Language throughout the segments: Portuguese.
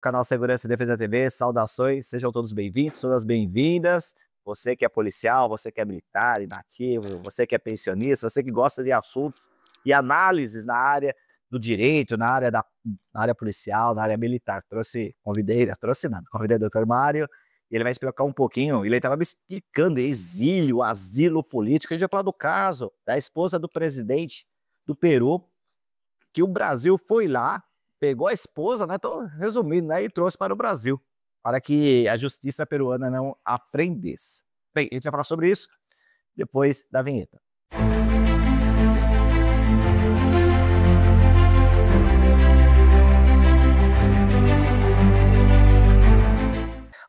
Canal Segurança e Defesa TV, saudações, sejam todos bem-vindos, todas bem-vindas. Você que é policial, você que é militar, inativo, você que é pensionista, você que gosta de assuntos e análises na área do direito, na área policial, na área militar. Convidei o Dr. Mário e ele vai explicar um pouquinho. Ele estava me explicando exílio, asilo político. A gente vai falar do caso da esposa do presidente do Peru, que o Brasil foi lá, pegou a esposa, né? Tô resumindo, né? E trouxe para o Brasil, para que a justiça peruana não a prendesse. Bem, a gente vai falar sobre isso depois da vinheta.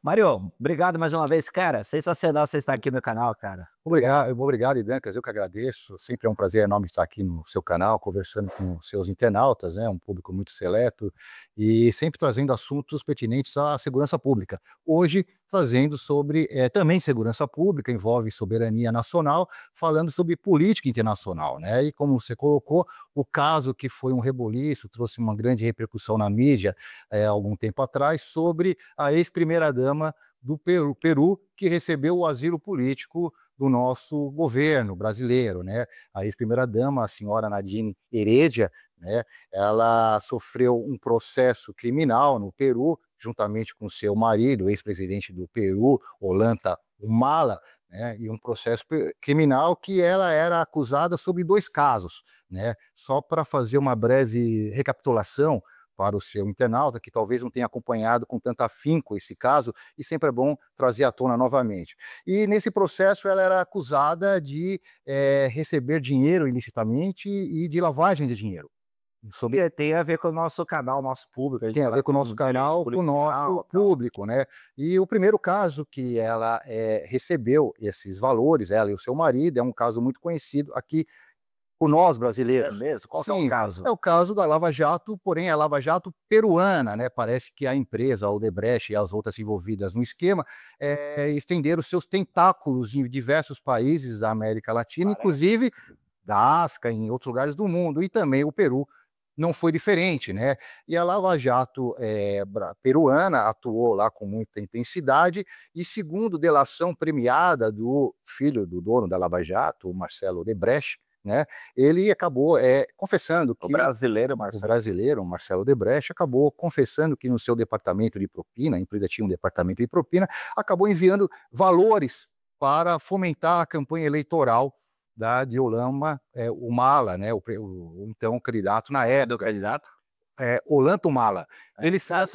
Mário, obrigado mais uma vez, cara. Sensacional você estar aqui no canal, cara. Obrigado, Idancas, eu que agradeço. Sempre é um prazer enorme estar aqui no seu canal, conversando com seus internautas, né? Um público muito seleto e sempre trazendo assuntos pertinentes à segurança pública. Hoje, trazendo sobre também segurança pública, envolve soberania nacional, falando sobre política internacional, né? E como você colocou, o caso que foi um reboliço, trouxe uma grande repercussão na mídia há algum tempo atrás, sobre a ex-primeira-dama do Peru, que recebeu o asilo político do nosso governo brasileiro, né? A ex-primeira-dama, a senhora Nadine Heredia, né? Ela sofreu um processo criminal no Peru, juntamente com seu marido, ex-presidente do Peru, Ollanta Humala, né? E um processo criminal que ela era acusada sobre 2 casos, né? Só para fazer uma breve recapitulação para o seu internauta, que talvez não tenha acompanhado com tanto afinco esse caso, e sempre é bom trazer à tona novamente. E nesse processo ela era acusada de receber dinheiro ilicitamente e de lavagem de dinheiro. E tem a ver com o nosso canal, nosso público. Tem a ver com o nosso canal, com o nosso público, né? E o primeiro caso que ela recebeu esses valores, ela e o seu marido, é um caso muito conhecido aqui por nós brasileiros. É mesmo? Qual que é Sim, o caso? é o caso da Lava Jato, porém a Lava Jato peruana, né? Parece que a empresa, a Odebrecht e as outras envolvidas no esquema, estenderam seus tentáculos em diversos países da América Latina, inclusive da África, em outros lugares do mundo, e também o Peru não foi diferente, né? E a Lava Jato peruana atuou lá com muita intensidade e, segundo delação premiada do filho do dono da Lava Jato, o Marcelo Odebrecht, né? Ele acabou confessando que O brasileiro, o Marcelo. brasileiro, Marcelo Odebrecht, acabou confessando que no seu departamento de propina, a empresa tinha um departamento de propina, acabou enviando valores para fomentar a campanha eleitoral da Ollanta Humala, né? O então candidato na época. Do candidato? Ollanta Humala. Ele Só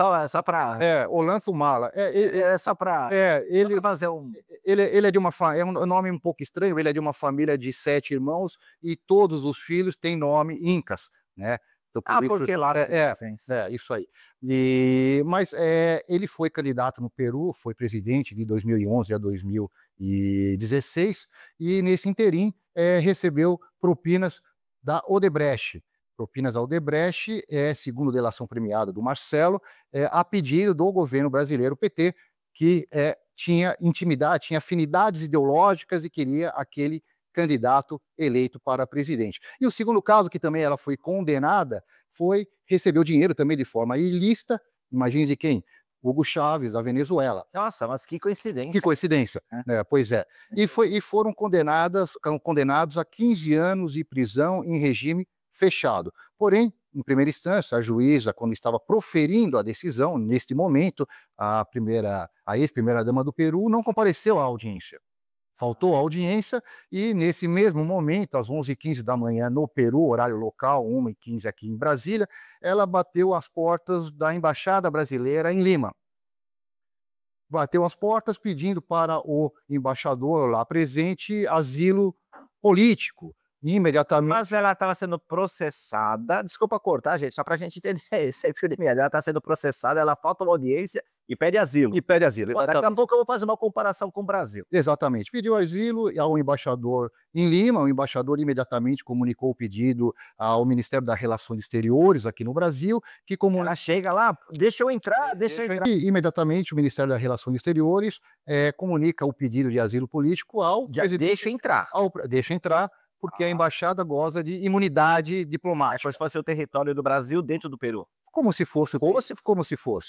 para. Ollanta Humala. É só para Ele fazer um. ele é de uma é um nome um pouco estranho, ele é de uma família de 7 irmãos e todos os filhos têm nome incas, né? Então, Porque lá isso aí. Mas ele foi candidato no Peru, foi presidente de 2011 a 2016 e nesse interim recebeu propinas da Odebrecht. Propinas da Odebrecht, segundo delação premiada do Marcelo, a pedido do governo brasileiro PT, que tinha intimidade, tinha afinidades ideológicas e queria aquele candidato eleito para presidente. E o segundo caso, que também ela foi condenada, recebeu dinheiro também de forma ilícita, imagine de quem? Hugo Chávez, da Venezuela. Nossa, mas que coincidência. Que coincidência, né? Pois é. E foram condenados a 15 anos de prisão em regime fechado. Porém, em primeira instância, a juíza, quando estava proferindo a decisão, neste momento, a ex-primeira-dama do Peru não compareceu à audiência. Faltou a audiência e, nesse mesmo momento, às 11h15 da manhã, no Peru, horário local, 1h15 aqui em Brasília, ela bateu as portas da Embaixada Brasileira em Lima. Bateu as portas pedindo para o embaixador lá presente asilo político. Imediatamente. Mas ela estava sendo processada, desculpa cortar, gente, só para a gente entender esse fio de meada. Ela está sendo processada, ela falta uma audiência e pede asilo. Daqui a pouco eu vou fazer uma comparação com o Brasil. Exatamente. Pediu asilo ao embaixador em Lima, o embaixador imediatamente comunicou o pedido ao Ministério das Relações Exteriores aqui no Brasil, que Ela chega lá, deixa eu entrar. E imediatamente o Ministério das Relações Exteriores comunica o pedido de asilo político ao presidente. Deixa entrar. Deixa entrar porque a embaixada goza de imunidade É diplomática. como se fosse o território do Brasil dentro do Peru. Como se fosse,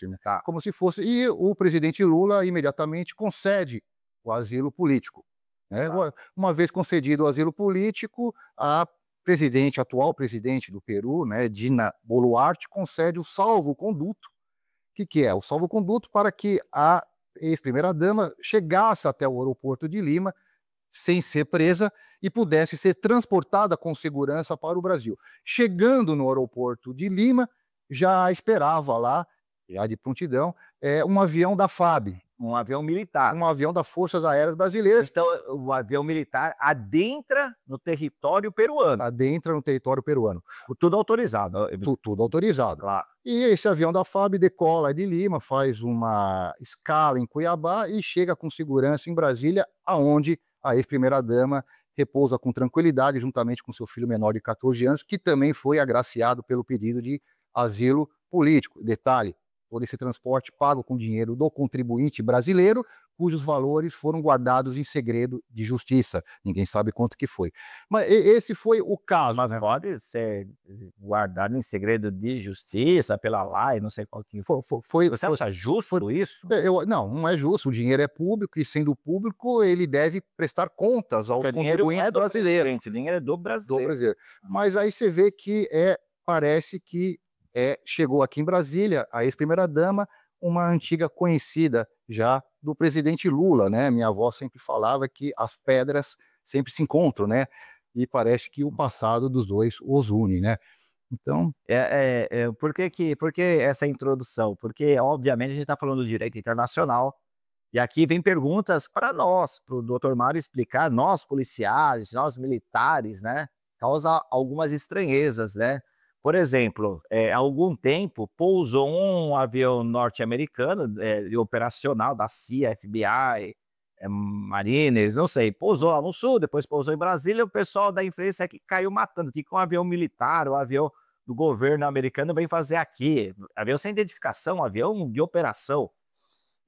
né? Tá. Como se fosse. E o presidente Lula imediatamente concede o asilo político, né? Uma vez concedido o asilo político, atual presidente do Peru, né, Dina Boluarte, concede o salvo-conduto. O que é? O salvo-conduto para que a ex-primeira-dama chegasse até o aeroporto de Lima sem ser presa e pudesse ser transportada com segurança para o Brasil. Chegando no aeroporto de Lima, já esperava lá, já de prontidão, um avião da FAB, Um avião militar. um avião das Forças Aéreas Brasileiras, Então, o avião militar adentra no território peruano. adentra no território peruano. Tudo autorizado. Tudo autorizado. Claro. E esse avião da FAB decola de Lima, faz uma escala em Cuiabá e chega com segurança em Brasília, aonde a ex-primeira-dama repousa com tranquilidade, juntamente com seu filho menor de 14 anos, que também foi agraciado pelo pedido de asilo político. Detalhe, todo esse transporte pago com dinheiro do contribuinte brasileiro, cujos valores foram guardados em segredo de justiça. Ninguém sabe quanto que foi. Mas esse foi o caso. Mas pode ser guardado em segredo de justiça pela lei, não sei qual que Foi, Você acha justo isso? não é justo. O dinheiro é público e, sendo público, ele deve prestar contas aos Porque o dinheiro contribuintes é do brasileiros. presidente, o dinheiro é do Do brasileiro. brasileiro. Mas aí você vê que parece que chegou aqui em Brasília a ex-primeira-dama, uma antiga conhecida já do presidente Lula, né? Minha avó sempre falava que as pedras sempre se encontram, né? E parece que o passado dos dois os une, né? Então, Por que essa introdução? Porque, obviamente, a gente está falando do direito internacional, e aqui vem perguntas para nós, para o doutor Mário explicar, nós policiais, nós militares, né? Causa algumas estranhezas, né? Por exemplo, há algum tempo pousou um avião norte-americano, operacional da CIA, FBI, Marines, não sei, pousou lá no sul, depois pousou em Brasília, o pessoal da imprensa é que caiu matando. O que um avião militar, um avião do governo americano vem fazer aqui? Avião sem identificação, avião de operação.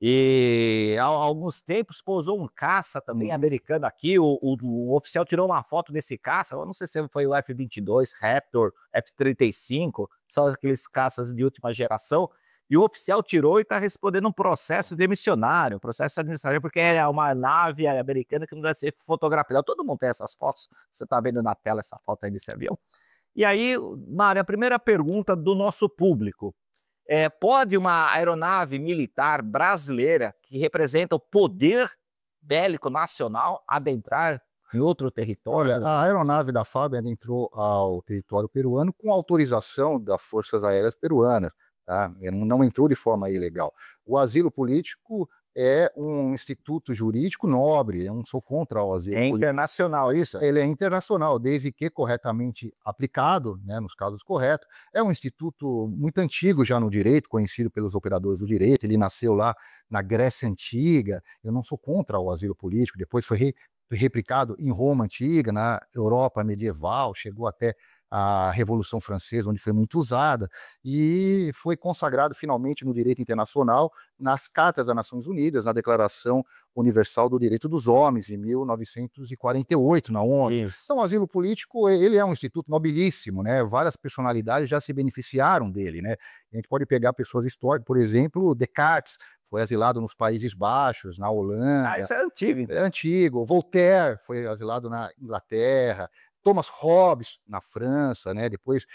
E há alguns tempos pousou um caça também americano aqui, o oficial tirou uma foto desse caça, eu não sei se foi o F-22, Raptor, F-35, são aqueles caças de última geração, e o oficial tirou e está respondendo um processo demissionário, processo administrativo, porque é uma nave americana que não deve ser fotografada. Todo mundo tem essas fotos, você está vendo na tela essa foto aí desse avião. E aí, Mário, a primeira pergunta do nosso público: pode uma aeronave militar brasileira, que representa o poder bélico nacional, adentrar em outro território? olha, a aeronave da FAB adentrou ao território peruano com autorização das Forças Aéreas Peruanas, tá? Não entrou de forma ilegal. O asilo político é um instituto jurídico nobre, eu não sou contra o asilo É político. internacional isso? Ele é internacional, desde que corretamente aplicado, né, nos casos corretos. É um instituto muito antigo já no direito, conhecido pelos operadores do direito. Ele nasceu lá na Grécia Antiga. Eu não sou contra o asilo político. Depois foi replicado em Roma Antiga, na Europa medieval, chegou até a Revolução Francesa, onde foi muito usada, e foi consagrado finalmente no direito internacional, nas Cartas das Nações Unidas, na Declaração Universal do Direito dos Homens, em 1948, na ONU. Isso. Então, o asilo político, ele é um instituto nobilíssimo, né? Várias personalidades já se beneficiaram dele, né? A gente pode pegar pessoas históricas, por exemplo, Descartes foi asilado nos Países Baixos, na Holanda. Isso é antigo, então. É antigo. Voltaire foi asilado na Inglaterra. Thomas Hobbes na França, né? Depois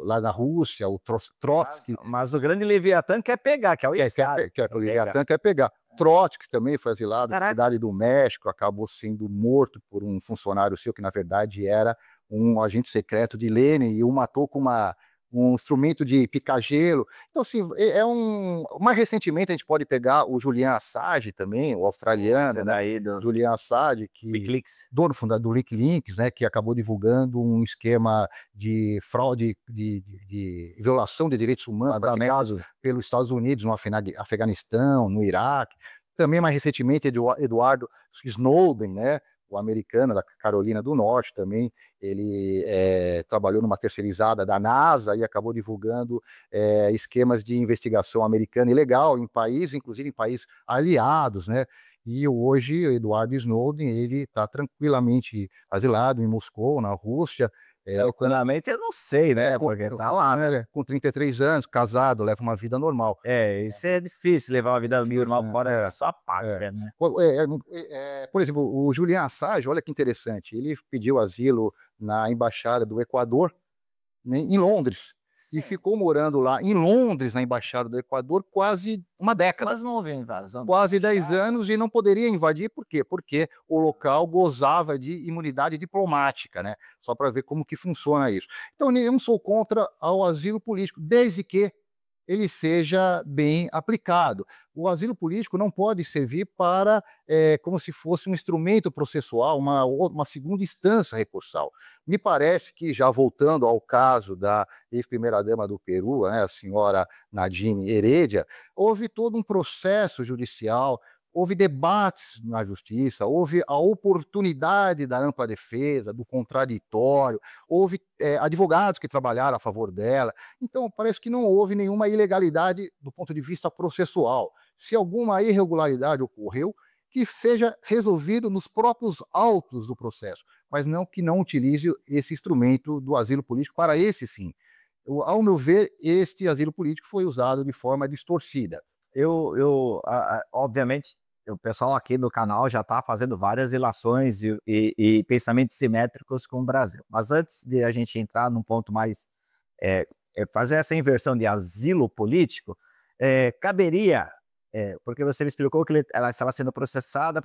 lá na Rússia, o Trotsky. Mas o grande Leviatã quer pegar, que é o Estado. O Leviatã quer pegar. Trotsky também foi asilado na cidade do México, acabou sendo morto por um funcionário seu, que na verdade era um agente secreto de Lenin, e o matou com um instrumento de picar gelo. Então, assim, mais recentemente a gente pode pegar o Julian Assange também, o australiano, né? Julian Assange, dono fundador do Wikileaks, né? Que acabou divulgando um esquema de fraude, de violação de direitos humanos praticados pelos Estados Unidos no Afeganistão, no Iraque. Também mais recentemente, Edward Snowden, né? O americano da Carolina do Norte também, ele trabalhou numa terceirizada da NASA e acabou divulgando esquemas de investigação americana ilegal em países, inclusive em países aliados, né? E hoje o Edward Snowden, ele está tranquilamente asilado em Moscou, na Rússia, Tranquilamente eu não sei, né, porque tá lá, né. com 33 anos, casado, leva uma vida normal. É, isso é difícil levar uma vida normal fora da sua É. pátria, né. Por exemplo, o Julian Assange, olha que interessante, ele pediu asilo na embaixada do Equador, né, em Londres, e Sim, ficou morando lá em Londres, na embaixada do Equador, quase uma década. mas não houve invasão da Quase 10 embaixada. anos e não poderia invadir, por quê? Porque o local gozava de imunidade diplomática, né, só para ver como que funciona isso. Então eu não sou contra ao asilo político, desde que ele seja bem aplicado. O asilo político não pode servir para, como se fosse um instrumento processual, uma segunda instância recursal. Me parece que, já voltando ao caso da ex-primeira-dama do Peru, né, a senhora Nadine Heredia, houve todo um processo judicial, houve debates na justiça, houve a oportunidade da ampla defesa, do contraditório, houve advogados que trabalharam a favor dela. Então, parece que não houve nenhuma ilegalidade do ponto de vista processual. Se alguma irregularidade ocorreu, que seja resolvido nos próprios autos do processo, mas não que não utilize esse instrumento do asilo político para esse fim. Ao meu ver, este asilo político foi usado de forma distorcida. Obviamente, o pessoal aqui do canal já está fazendo várias ilações e pensamentos simétricos com o Brasil. Mas antes de a gente entrar num ponto mais, fazer essa inversão de asilo político, caberia, porque você me explicou que ela estava sendo processada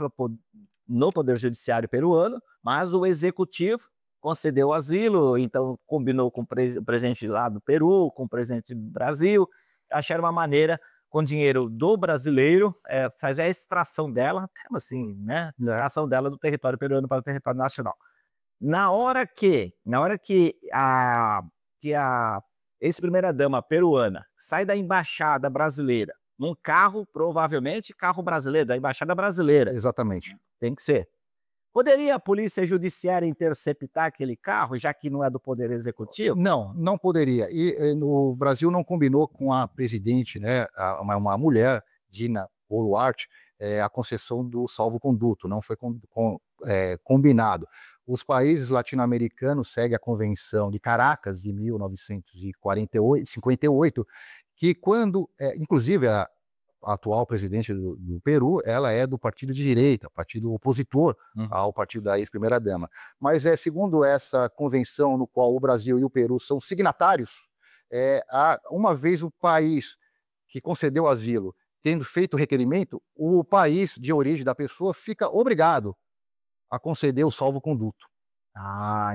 no Poder Judiciário peruano, mas o Executivo concedeu asilo, então combinou com o presidente lá do Peru, com o presidente do Brasil, acharam uma maneira com dinheiro do brasileiro, fazer a extração dela, assim, né, extração dela do território peruano para o território nacional. Na hora que a ex-primeira-dama peruana sai da embaixada brasileira, num carro, provavelmente carro brasileiro, da embaixada brasileira, Exatamente. tem que ser. Poderia a polícia judiciária interceptar aquele carro, já que não é do Poder Executivo? Não, não poderia. No Brasil não combinou com a presidente, né, uma mulher, Dina Boluarte, a concessão do salvo-conduto, não foi combinado. Os países latino-americanos seguem a Convenção de Caracas, de 1958, que quando, inclusive a atual presidente do Peru, ela é do partido de direita, partido opositor ao partido da ex-primeira-dama. Mas, segundo essa convenção, no qual o Brasil e o Peru são signatários, uma vez o país que concedeu asilo tendo feito o requerimento, o país de origem da pessoa fica obrigado a conceder o salvo-conduto.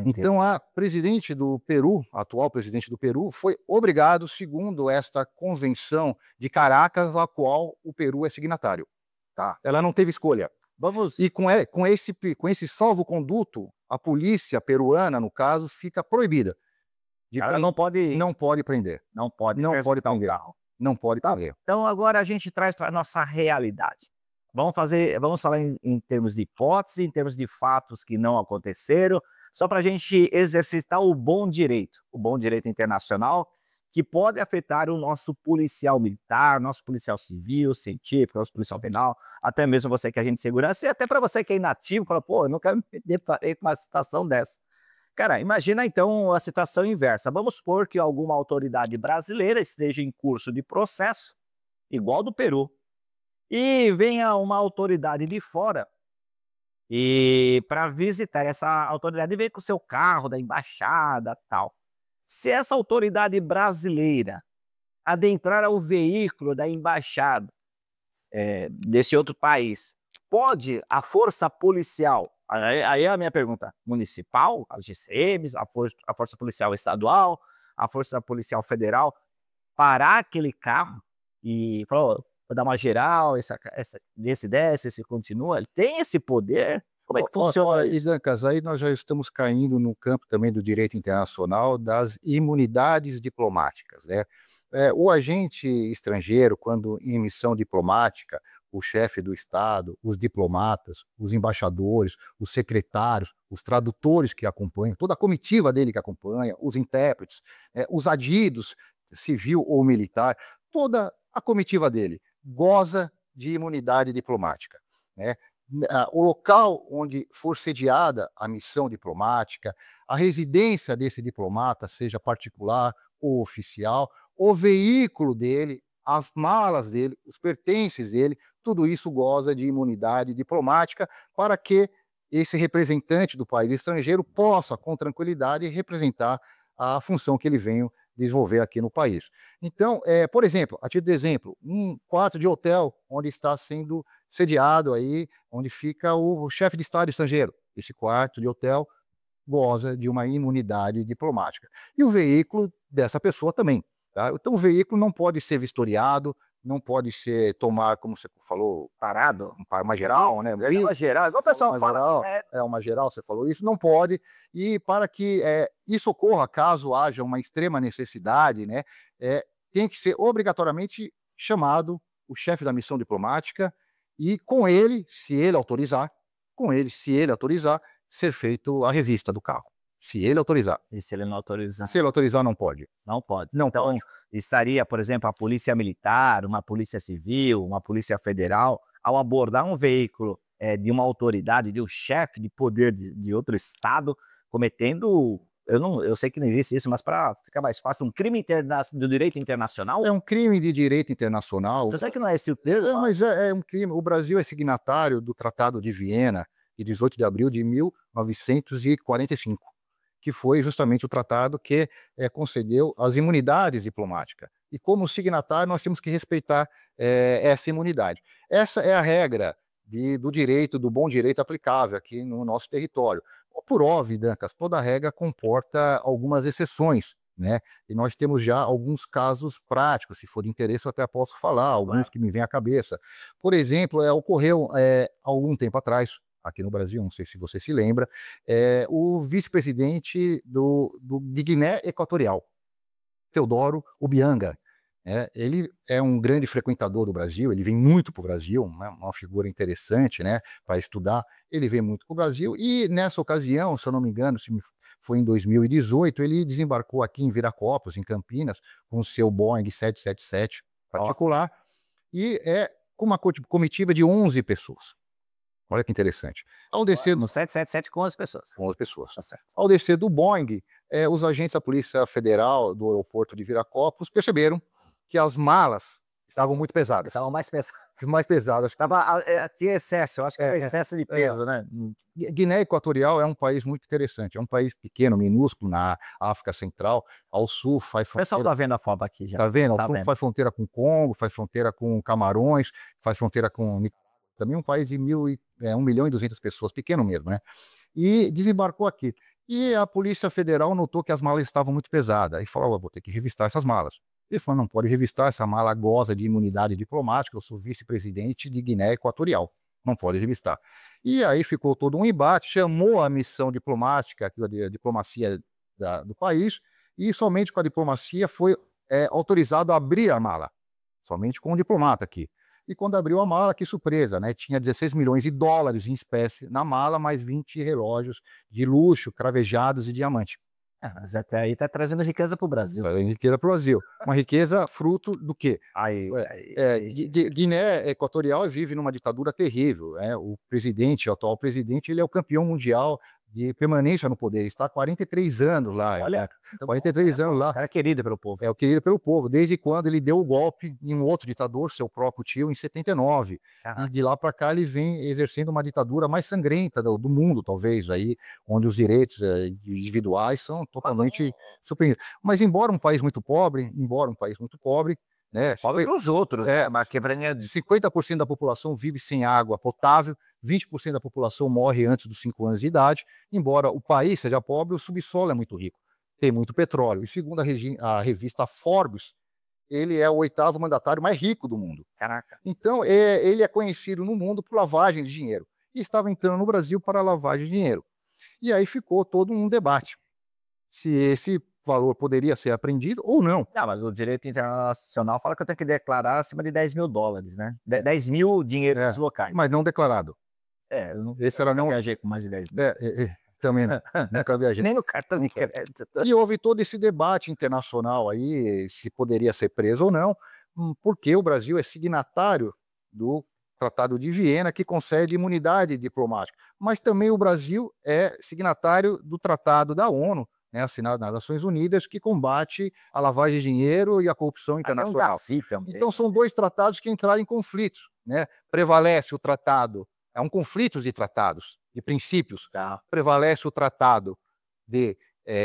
Então, a presidente do Peru, a atual presidente do Peru, foi obrigado, segundo esta convenção de Caracas, a qual o Peru é signatário. Tá? Ela não teve escolha. E com esse salvo-conduto, a polícia peruana, no caso, fica proibida. Ela não pode prender. Não pode interceptar prender. Não pode prender. Então agora a gente traz para a nossa realidade. Vamos falar em termos de hipótese, em termos de fatos que não aconteceram, só para a gente exercitar o bom direito internacional, que pode afetar o nosso policial militar, nosso policial civil, científico, nosso policial penal, até mesmo você que é agente de segurança, e até para você que é inativo, fala, pô, eu não quero me deparar com uma situação dessa. Cara, imagina então a situação inversa. Vamos supor que alguma autoridade brasileira esteja em curso de processo, igual do Peru, e venha uma autoridade de fora e para visitar essa autoridade, vem com o seu carro da embaixada, tal. Se essa autoridade brasileira adentrar ao veículo da embaixada desse outro país, pode a força policial, aí é a minha pergunta, municipal, as GCMs, a força policial estadual, a força policial federal, parar aquele carro e falar, vou dar uma geral, esse desce, esse continua, ele tem esse poder? Como é que funciona isso? Dancas, aí nós já estamos caindo no campo também do direito internacional das imunidades diplomáticas, né? O agente estrangeiro, quando em missão diplomática, o chefe do Estado, os diplomatas, os embaixadores, os secretários, os tradutores que acompanham, toda a comitiva dele que acompanha, os intérpretes, os adidos, civil ou militar, toda a comitiva dele goza de imunidade diplomática. né? O local onde for sediada a missão diplomática, a residência desse diplomata, seja particular ou oficial, o veículo dele, as malas dele, os pertences dele, tudo isso goza de imunidade diplomática para que esse representante do país estrangeiro possa, com tranquilidade, representar a função que ele veio desenvolver aqui no país. Então, por exemplo, a título de exemplo, um quarto de hotel onde está sendo sediado aí, onde fica o chefe de Estado estrangeiro. Esse quarto de hotel goza de uma imunidade diplomática. E o veículo dessa pessoa também. Tá? Então, o veículo não pode ser vistoriado, não pode ser tomar, como você falou, Parado? uma geral, né? É uma geral, igual o pessoal Uma fala. geral, uma geral, você falou isso, não pode. E para que isso ocorra, caso haja uma extrema necessidade, né, tem que ser obrigatoriamente chamado o chefe da missão diplomática e com ele, se ele autorizar, ser feito a revista do carro. Se ele autorizar. E se ele não autorizar? Se ele autorizar, não pode. Não pode. Não Então, pode. estaria, por exemplo, a polícia militar, uma polícia civil, uma polícia federal, ao abordar um veículo de uma autoridade, de um chefe de poder de outro estado, cometendo, eu sei que não existe isso, mas para ficar mais fácil, um crime do direito internacional? É um crime de direito internacional. Eu sei que não é esse o termo. Mas é um crime. O Brasil é signatário do Tratado de Viena, de 18 de abril de 1945. Que foi justamente o tratado que concedeu as imunidades diplomáticas. E como signatário, nós temos que respeitar essa imunidade. Essa é a regra do bom direito aplicável aqui no nosso território. Por óbvio, Dancas, toda regra comporta algumas exceções, né? E nós temos já alguns casos práticos, se for de interesse eu até posso falar, alguns que me vêm à cabeça. Por exemplo, ocorreu algum tempo atrás, aqui no Brasil, não sei se você se lembra, o vice-presidente de Guiné Equatorial, Teodoro Obiang. Ele é um grande frequentador do Brasil, ele vem muito para o Brasil, né, uma figura interessante, né, para estudar, ele vem muito para o Brasil, e nessa ocasião, se eu não me engano, foi em 2018, ele desembarcou aqui em Viracopos, em Campinas, com o seu Boeing 777 particular, e com uma comitiva de 11 pessoas. Olha que interessante. Ao descer no 777 com as pessoas. Com as pessoas. Tá certo. Ao descer do Boeing, os agentes da Polícia Federal do aeroporto de Viracopos perceberam que as malas estavam muito pesadas. Estavam mais pesadas. Mais pesadas. Tinha excesso, eu acho que era excesso de peso, né? Guiné Equatorial é um país muito interessante. É um país pequeno, minúsculo, na África Central. Ao sul faz fronteira. O pessoal tá vendo a foto aqui já. Tá vendo? Ao sul faz fronteira com Congo, faz fronteira com Camarões, faz fronteira com também um país de 1.200.000 pessoas, pequeno mesmo, né? E desembarcou aqui. E a Polícia Federal notou que as malas estavam muito pesadas. E falou, vou ter que revistar essas malas. Ele falou, não pode revistar, essa mala goza de imunidade diplomática, eu sou vice-presidente de Guiné Equatorial, não pode revistar. E aí ficou todo um embate, chamou a missão diplomática, a diplomacia do país, e somente com a diplomacia foi autorizado a abrir a mala. Somente com o diplomata aqui. E quando abriu a mala, que surpresa, né? Tinha 16 milhões de dólares em espécie na mala, mais 20 relógios de luxo, cravejados e diamante. Mas até aí tá trazendo riqueza para o Brasil. Riqueza para o Brasil. Uma riqueza fruto do quê? Guiné Equatorial vive numa ditadura terrível. O atual presidente, ele é o campeão mundial de permanência no poder. Ele está há 43 anos lá. Olha, 43 anos lá. É querido pelo povo. É o querido pelo povo, desde quando ele deu o golpe em um outro ditador, seu próprio tio, em 79. E de lá para cá ele vem exercendo uma ditadura mais sangrenta do mundo, talvez, aí, onde os direitos individuais são totalmente suprimidos. Mas embora um país muito pobre, né? Pobre para os outros, mas quebrando 50% da população vive sem água potável, 20% da população morre antes dos 5 anos de idade. Embora o país seja pobre, o subsolo é muito rico, tem muito petróleo. E segundo a revista Forbes, ele é o 8º mandatário mais rico do mundo. Caraca. Então, ele é conhecido no mundo por lavagem de dinheiro. E estava entrando no Brasil para lavagem de dinheiro. E aí ficou todo um debate. Se esse valor poderia ser apreendido ou não. Mas o direito internacional fala que eu tenho que declarar acima de 10 mil dólares, né? 10 mil dinheiros locais. Mas não declarado. Esse era não viajei com mais de 10 mil. Também não. Nunca viajei. Nem no cartão de crédito. E houve todo esse debate internacional aí, se poderia ser preso ou não, porque o Brasil é signatário do Tratado de Viena, que concede imunidade diplomática. Mas também o Brasil é signatário do Tratado da ONU, né, assinado nas Nações Unidas, que combate a lavagem de dinheiro e a corrupção internacional. Então são dois tratados que entraram em conflitos, né? Prevalece o tratado, é um conflito de tratados, de princípios. Prevalece o tratado de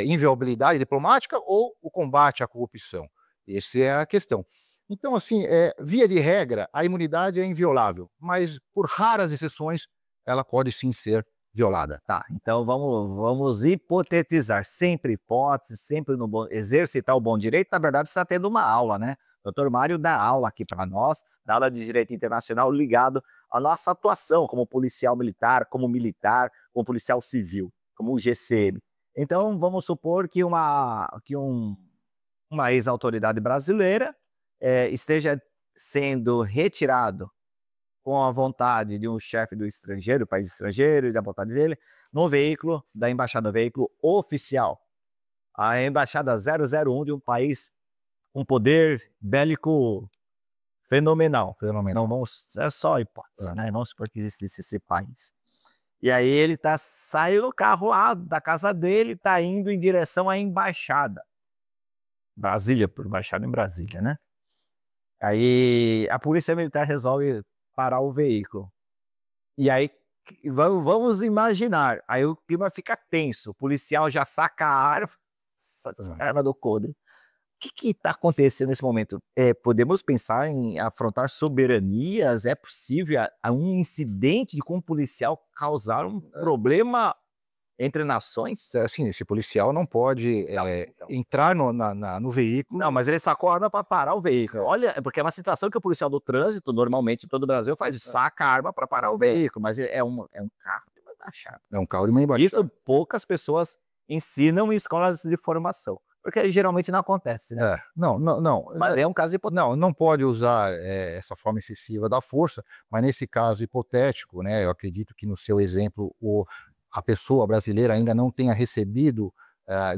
inviolabilidade diplomática ou o combate à corrupção. Essa é a questão. Então, assim, via de regra, a imunidade é inviolável, mas por raras exceções, ela pode sim ser violada. Tá, então vamos hipotetizar, sempre hipótese, sempre exercitar o bom direito. Na verdade, você está tendo uma aula, né? O doutor Mário dá aula aqui para nós, dá aula de direito internacional ligado à nossa atuação como policial militar, como policial civil, como GCM. Então, vamos supor que uma ex-autoridade brasileira esteja sendo retirado com a vontade de um chefe do estrangeiro, país estrangeiro, e da vontade dele, no veículo da embaixada, no veículo oficial. A embaixada 001 de um país com poder bélico fenomenal. Não, é só hipótese, né? Vamos supor que existe esse país. E aí ele saiu no carro lá da casa dele, está indo em direção à embaixada. Brasília, por embaixada em Brasília, né? Aí a polícia militar resolve parar o veículo. E aí, vamos imaginar, aí o clima fica tenso, o policial já saca a arma do coldre. O que está acontecendo nesse momento? Podemos pensar em afrontar soberanias? É possível um incidente com um policial causar um problema entre nações? Assim, esse policial não pode entrar no veículo. Não, mas ele sacou a arma para parar o veículo. Olha, porque é uma situação que o policial do trânsito, normalmente em todo o Brasil, saca a arma para parar o veículo, mas é um carro de uma embaixada. É um carro de uma embaixada. Isso poucas pessoas ensinam em escolas de formação, porque geralmente não acontece, né? Não. Mas é um caso hipotético. Não pode usar essa forma excessiva da força, mas nesse caso hipotético, né, eu acredito que no seu exemplo a pessoa brasileira ainda não tenha recebido,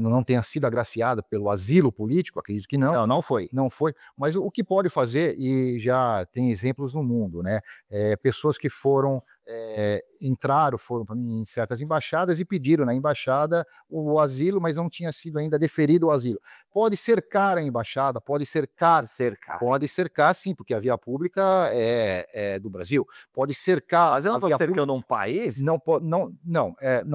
não tenha sido agraciada pelo asilo político, acredito que não. Não foi. Não foi, mas o que pode fazer, e já tem exemplos no mundo, né? Pessoas que foram foram em certas embaixadas e pediram na embaixada o asilo, mas não tinha sido ainda deferido o asilo. Pode cercar a embaixada, pode cercar sim, porque a via pública é do Brasil. Pode cercar. Mas eu não estou cercando um país? Não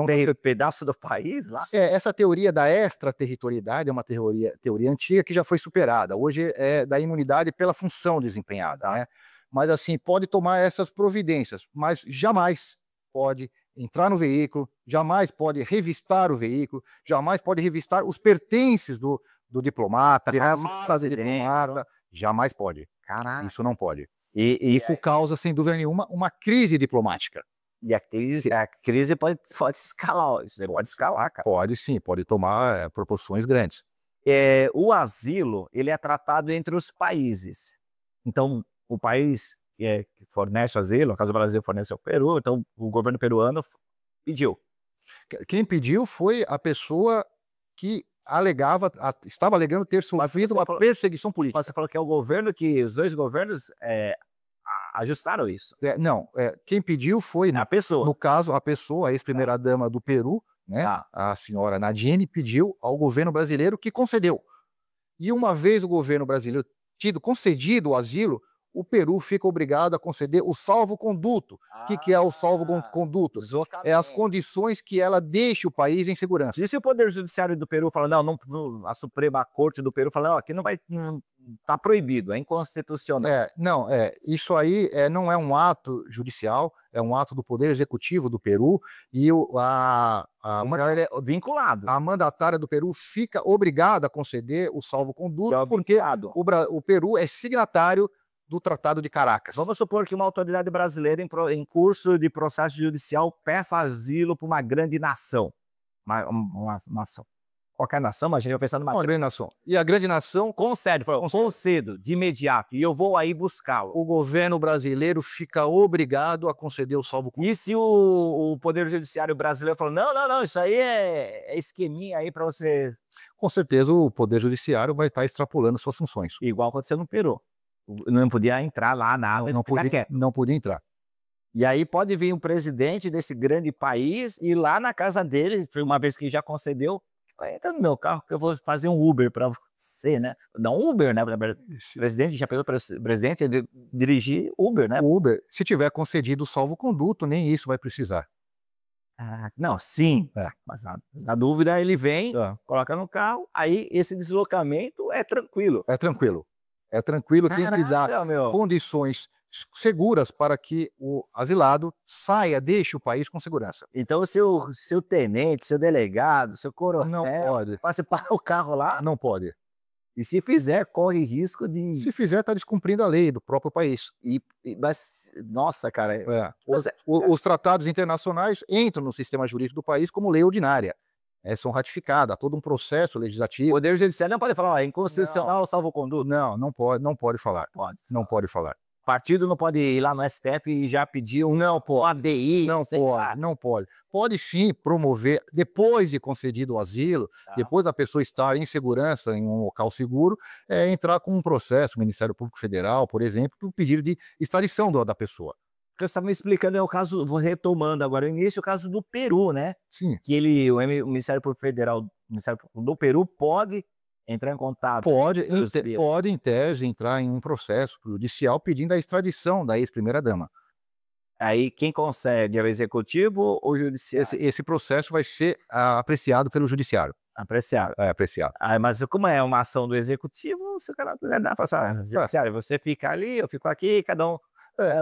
tem pedaço do país lá? Essa teoria da extraterritorialidade é uma teoria antiga que já foi superada. Hoje é da imunidade pela função desempenhada, né? Mas assim, pode tomar essas providências, mas jamais pode entrar no veículo, jamais pode revistar o veículo, jamais pode revistar os pertences do diplomata, jamais pode. Caraca. Isso não pode. E isso causa, sem dúvida nenhuma, uma crise diplomática. E a crise pode escalar. Pode escalar, cara. Pode sim, pode tomar proporções grandes. O asilo, ele é tratado entre os países. Então, o país que fornece o asilo, no caso do Brasil fornece ao Peru, então o governo peruano pediu. Quem pediu foi a pessoa que estava alegando ter sofrido uma perseguição política. Mas você falou que é o governo os dois governos ajustaram isso. Quem pediu foi a pessoa. No caso, a ex-primeira-dama do Peru, né? A senhora Nadine, pediu ao governo brasileiro, que concedeu. E uma vez o governo brasileiro concedido o asilo, o Peru fica obrigado a conceder o salvo-conduto. O que é o salvo-conduto? É as condições que ela deixa o país em segurança. E se o Poder Judiciário do Peru fala, a Suprema Corte do Peru fala, aqui não vai, está proibido, é inconstitucional. Isso aí não é um ato judicial, é um ato do Poder Executivo do Peru, e vinculado. A mandatária do Peru fica obrigada a conceder o salvo-conduto, porque o Peru é signatário do Tratado de Caracas. Vamos supor que uma autoridade brasileira em curso de processo judicial peça asilo para uma grande nação. Uma nação. Qualquer nação, mas a gente vai pensar numa grande nação. E a grande nação concedo de imediato, e eu vou aí buscá-lo. O governo brasileiro fica obrigado a conceder o salvo-conduto. E se o Poder Judiciário brasileiro falou, não, isso aí é esqueminha aí para você... Com certeza o Poder Judiciário vai estar extrapolando suas funções. Igual aconteceu no Peru. Não podia entrar lá na água. Não podia entrar. E aí pode vir um presidente desse grande país e ir lá na casa dele, uma vez que já concedeu, entra no meu carro que eu vou fazer um Uber para você, né? Não Uber, né? O presidente já pegou para o presidente dirigir Uber, né? O Uber, se tiver concedido o salvo-conduto, nem isso vai precisar. Ah, não, sim, mas na dúvida ele vem, coloca no carro, aí esse deslocamento é tranquilo. É tranquilo. É tranquilo, tem que dar Caraca, meu. condições seguras para que o asilado saia, deixe o país com segurança. Então o seu tenente, seu delegado, seu Não coronel, pode, você para o carro lá não pode. e se fizer, corre risco de... Se fizer, está descumprindo a lei do próprio país. Mas, nossa, cara, Os, os tratados internacionais entram no sistema jurídico do país como lei ordinária. São ratificados, há todo um processo o legislativo. Poder Judiciário não pode falar, ó, é inconstitucional o salvo-conduto. Não, não pode falar. Não pode falar. Partido não pode ir lá no STF e já pedir um ADI. Não pode. Pode sim promover, depois de concedido o asilo, depois da pessoa estar em segurança, em um local seguro, entrar com um processo, o Ministério Público Federal, por exemplo, para o pedido de extradição da pessoa. O que você estava me explicando é o caso, vou retomando agora o início, o caso do Peru, né? Sim. Que o Ministério Público Federal, o Ministério Público do Peru pode entrar em contato. Pode, em tese, entrar em um processo judicial pedindo a extradição da ex-primeira-dama. Aí quem concede é o executivo ou o judiciário? Esse processo vai ser apreciado pelo judiciário. Apreciado. Apreciado. Mas como é uma ação do executivo, se o cara quiser dar, fala assim, judiciário, você fica ali, eu fico aqui, cada um...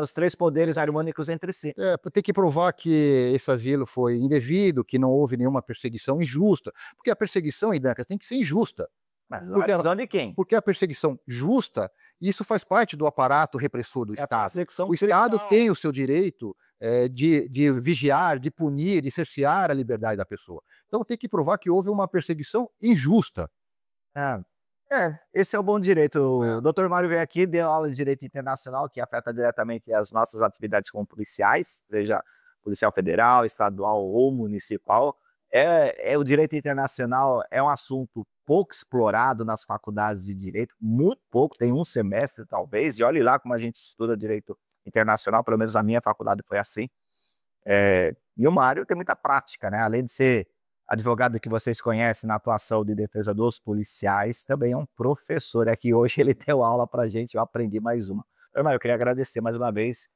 os três poderes harmônicos entre si. Tem que provar que esse asilo foi indevido, que não houve nenhuma perseguição injusta. Porque a perseguição, Idancas, tem que ser injusta. Mas a visão de quem? Porque a perseguição justa, isso faz parte do aparato repressor do Estado. O Estado tem o seu direito de vigiar, de punir, de cercear a liberdade da pessoa. Então tem que provar que houve uma perseguição injusta. Esse é o bom direito. O Dr. Mário veio aqui, deu aula de direito internacional, que afeta diretamente as nossas atividades como policiais, seja policial federal, estadual ou municipal. O direito internacional é um assunto pouco explorado nas faculdades de direito, muito pouco, tem um semestre talvez, e olhe lá como a gente estuda direito internacional, pelo menos a minha faculdade foi assim. E o Mário tem muita prática, né? Além de ser advogado que vocês conhecem na atuação de defesa dos policiais, também é um professor. Aqui hoje ele deu aula pra gente, eu aprendi mais uma. Eu queria agradecer mais uma vez.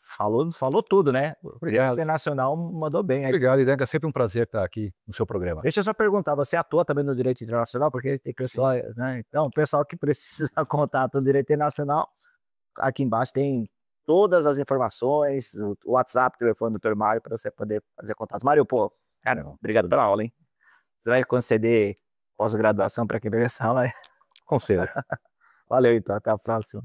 Falou tudo, né? Obrigado. O Internacional mandou bem. Obrigado, Idenga. É sempre um prazer estar aqui no seu programa. Deixa eu só perguntar, você atua também no direito internacional? Porque tem pessoal, né? Então, o pessoal que precisa contato no direito internacional, aqui embaixo tem todas as informações, o WhatsApp, o telefone do Dr. Mário, para você poder fazer contato. Mário, cara, obrigado pela aula, hein? Você vai conceder pós-graduação para quem veio essa aula? Concedo. Valeu, então. Até a próxima.